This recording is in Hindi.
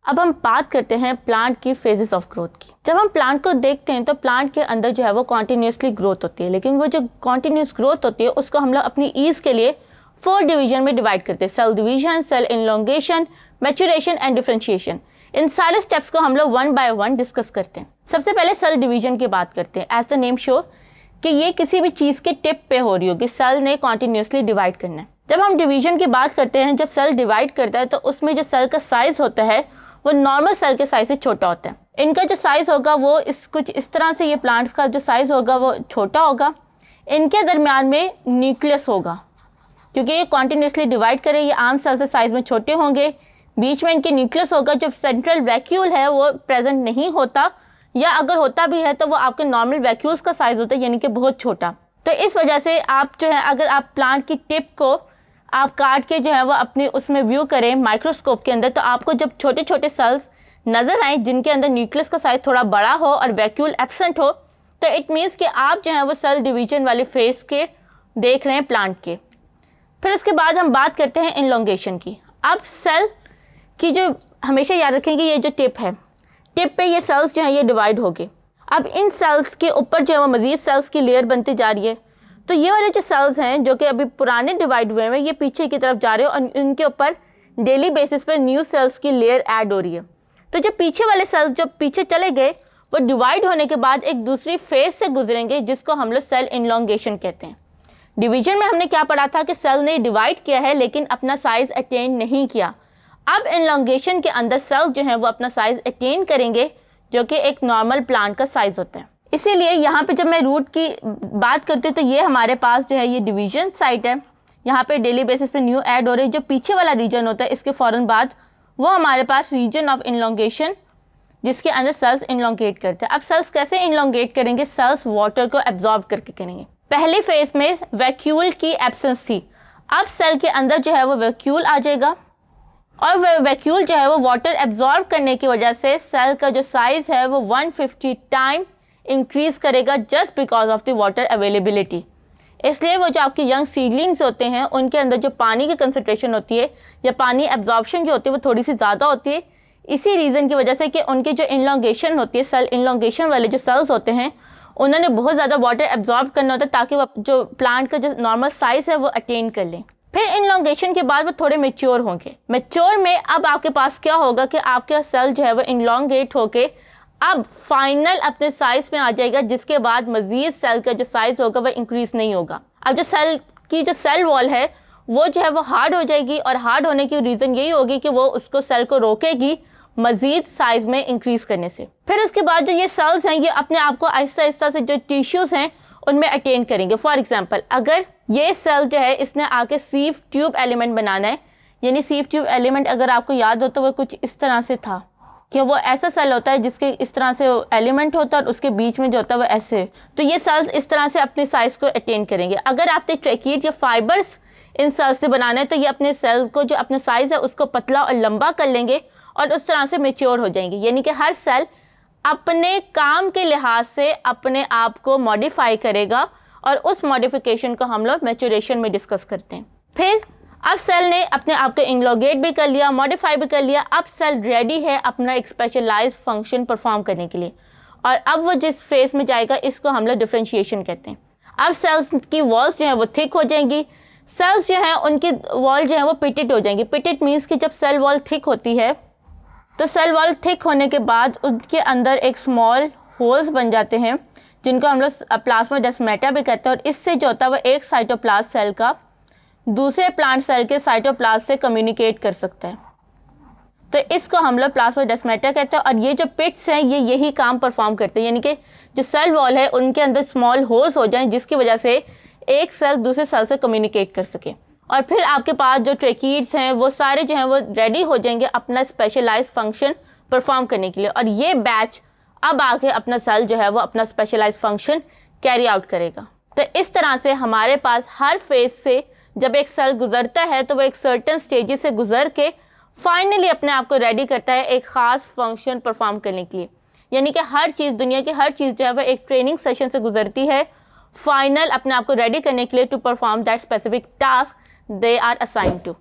अब हम बात करते हैं प्लांट की फेजेस ऑफ ग्रोथ की। जब हम प्लांट को देखते हैं तो प्लांट के अंदर जो है वो कॉन्टिन्यूसली ग्रोथ होती है, लेकिन वो जो कॉन्टिन्यूस ग्रोथ होती है उसको हम लोग अपनी ईज के लिए 4 डिवीजन में डिवाइड करते हैं। Cell division, cell elongation, maturation and differentiation. इन सारे स्टेप्स को हम लोग 1 बाय 1 डिस्कस करते हैं। सबसे पहले सेल डिवीजन की बात करते हैं। एज द नेम शो कि ये किसी भी चीज़ के टिप पे हो रही होगी, सेल ने कॉन्टिन्यूसली डिवाइड करना है। जब हम डिवीजन की बात करते हैं, जब सेल डिवाइड करता है तो उसमें जो सेल का साइज होता है वो नॉर्मल सेल के साइज से छोटा होता है। इनका जो साइज होगा वो कुछ इस तरह से, ये प्लांट्स का जो साइज होगा वो छोटा होगा। इनके दरमियान में न्यूक्लियस होगा, क्योंकि ये कॉन्टिन्यूसली डिवाइड करें, ये आम सेल से साइज में छोटे होंगे। बीच में इनके न्यूक्लियस होगा। जो सेंट्रल वैक्यूल है वो प्रेजेंट नहीं होता, या अगर होता भी है तो वो आपके नॉर्मल वैक्यूल्स का साइज होता है, यानी कि बहुत छोटा। तो इस वजह से आप जो है, अगर आप प्लांट की टिप को आप काट के जो है वो अपने उसमें व्यू करें माइक्रोस्कोप के अंदर, तो आपको जब छोटे छोटे सेल्स नजर आए जिनके अंदर न्यूक्लियस का साइज थोड़ा बड़ा हो और वैक्यूल एब्सेंट हो, तो इट मीन्स कि आप जो है वो सेल डिवीजन वाले फेज के देख रहे हैं प्लांट के। फिर उसके बाद हम बात करते हैं इनलोंगेशन की। अब सेल की जो हमेशा याद रखेंगे, ये जो टिप है, टिप पे ये सेल्स जो है ये डिवाइड हो गए। अब इन सेल्स के ऊपर जो है वो मजीद सेल्स की लेयर बनती जा रही है। तो ये वाले जो सेल्स हैं जो कि अभी पुराने डिवाइड हुए हैं, ये पीछे की तरफ जा रहे हो और इनके ऊपर डेली बेसिस पर न्यू सेल्स की लेयर ऐड हो रही है। तो जो पीछे वाले सेल्स जो पीछे चले गए वो डिवाइड होने के बाद एक दूसरी फेज से गुजरेंगे, जिसको हम लोग सेल इनलोंगेशन कहते हैं। डिवीजन में हमने क्या पढ़ा था कि सेल ने डिवाइड किया है लेकिन अपना साइज अटेन नहीं किया। अब इनलोंगेशन के अंदर सेल जो है वो अपना साइज अटेन करेंगे, जो कि एक नॉर्मल प्लांट का साइज होता है। इसीलिए यहाँ पे जब मैं रूट की बात करती हूँ तो ये हमारे पास जो है ये डिवीजन साइट है। यहाँ पे डेली बेसिस पे न्यू ऐड हो रही है। जो पीछे वाला रीजन होता है इसके फ़ौरन बाद वो हमारे पास रीजन ऑफ इनलोंगेशन, जिसके अंदर सेल्स इनलोंगेट करते हैं। अब सेल्स कैसे इनलोंगेट करेंगे? सेल्स वाटर को एब्जॉर्ब करके करेंगे। पहले फेज में वैक्यूल की एब्सेंस थी, अब सेल के अंदर जो है वो वैक्यूल आ जाएगा और वैक्यूल जो है वो वाटर एब्जॉर्ब करने की वजह से सेल का जो साइज है वो 150 टाइम इंक्रीज करेगा, just because of the water availability. इसलिए वो जो आपके यंग सीडलिंग्स होते हैं उनके अंदर जो पानी की कंसंट्रेशन होती है या पानी एब्जॉर्प्शन जो होती है वो थोड़ी सी ज़्यादा होती है, इसी रीज़न की वजह से कि उनकी जो इनलोंगेशन होती है, सेल इनलोंगेशन वाले जो सेल्स होते हैं उन्होंने बहुत ज़्यादा वाटर एब्जॉर्ब करना होता है ताकि वो जो प्लांट का जो नॉर्मल साइज है वो अटेन कर लें। फिर इनलोंगेशन के बाद वो थोड़े मेच्योर होंगे। मेच्योर में अब आपके पास क्या होगा कि आपका सेल जो है वो इनलोंगेट होके अब फाइनल अपने साइज में आ जाएगा, जिसके बाद मजीद सेल का जो साइज होगा वह इंक्रीज नहीं होगा। अब जो सेल की जो सेल वॉल है वो जो है वो हार्ड हो जाएगी और हार्ड होने की रीज़न यही होगी कि वो उसको सेल को रोकेगी मजीद साइज में इंक्रीज करने से। फिर उसके बाद जो ये सेल्स हैं ये अपने आप को आहिस्ता आहिस्ता से जो टिश्यूज़ हैं उनमें अटेन करेंगे। फॉर एग्जांपल, अगर ये सेल जो है इसने आके सीव ट्यूब एलिमेंट बनाना है, यानी सीव ट्यूब एलिमेंट अगर आपको याद हो तो वो कुछ इस तरह से था कि वो ऐसा सेल होता है जिसके इस तरह से एलिमेंट होता है और उसके बीच में जो होता है वो ऐसे। तो ये सेल्स इस तरह से अपने साइज को अटेन करेंगे। अगर आपने ट्रैकीट या फाइबर्स इन सेल्स से बनाना है तो ये अपने सेल को जो अपना साइज है उसको पतला और लंबा कर लेंगे और उस तरह से मेच्योर हो जाएंगे। यानी कि हर सेल अपने काम के लिहाज से अपने आप को मॉडिफाई करेगा और उस मॉडिफिकेशन को हम लोग मैच्योरेशन में डिस्कस करते हैं। फिर अब सेल ने अपने आप को इनलोगेट भी कर लिया, मॉडिफाई भी कर लिया। अब सेल रेडी है अपना एक स्पेशलाइज्ड फंक्शन परफॉर्म करने के लिए और अब वो जिस फेज में जाएगा इसको हम लोग डिफरेंशिएशन कहते हैं। अब सेल्स की वॉल्स जो है वो थिक हो जाएंगी। सेल्स जो है उनकी वॉल जो है वो पिटेड हो जाएंगी। पिटेड मीन्स कि जब सेल वॉल थिक होती है तो सेल वॉल थिक होने के बाद उनके अंदर एक स्मॉल होल्स बन जाते हैं जिनको हम लोग प्लाज्मोडेस्माटा भी कहते हैं और इससे जो होता है वो एक साइटोप्लाज्म सेल का दूसरे प्लांट सेल के साइटोप्लाज्म से कम्युनिकेट कर सकता है। तो इसको हम लोग प्लाज्मोडेस्माटा कहते हैं और ये जो पिट्स हैं ये यही काम परफॉर्म करते हैं, यानी कि जो सेल वॉल है उनके अंदर स्मॉल होल्स हो जाएं जिसकी वजह से एक सेल दूसरे सेल से कम्युनिकेट कर सके। और फिर आपके पास जो ट्रैकीड्स हैं वो सारे जो हैं वो रेडी हो जाएंगे अपना स्पेशलाइज्ड फंक्शन परफॉर्म करने के लिए और ये बैच अब आके अपना सेल जो है वो अपना स्पेशलाइज्ड फंक्शन कैरी आउट करेगा। तो इस तरह से हमारे पास हर फेज से जब एक सेल गुजरता है तो वो एक सर्टेन स्टेजेस से गुजर के फाइनली अपने आप को रेडी करता है एक ख़ास फंक्शन परफॉर्म करने के लिए। यानी कि हर चीज़, दुनिया की हर चीज़ जो है वो एक ट्रेनिंग सेशन से गुजरती है फाइनल अपने आप को रेडी करने के लिए to perform that specific task they are assigned to.